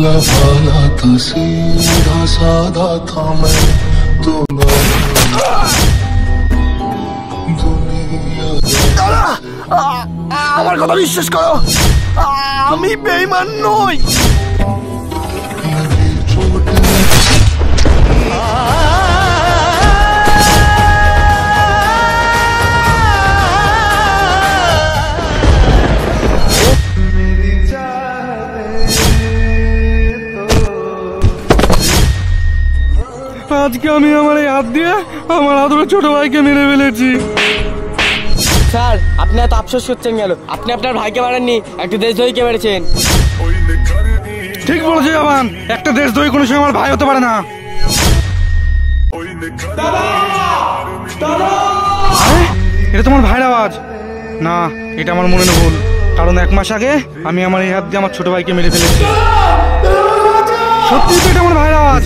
लफाला था सीधा साधा था मैं तो আমার কথা বিশ্বাস করো, আমি বেঈমান নই। আজকে আমি আমার এই হাত দিয়ে আমার আদরের ছোট ভাইকে মেরে ফেলেছি। স্যার, আপনি এত আফসোস করছেন কেন? আপনি আপনার ভাইকে মারেননি, একটা দেশদ্রোহীকে মেরেছেন। ঠিক বলেছি আমান, একটা দেশদ্রোহী কোনো সময় আমার ভাই হতে পারে না। আরে এটা তোমার ভাইয়ের আওয়াজ না? এটা আমার মনে ভুল, কারণ 1 মাস আগে আমি আমার এই হাত দিয়ে আমার ছোট ভাইকে মেরে ফেলেছি। সত্যি তো এটা আমার ভাইয়ের আওয়াজ।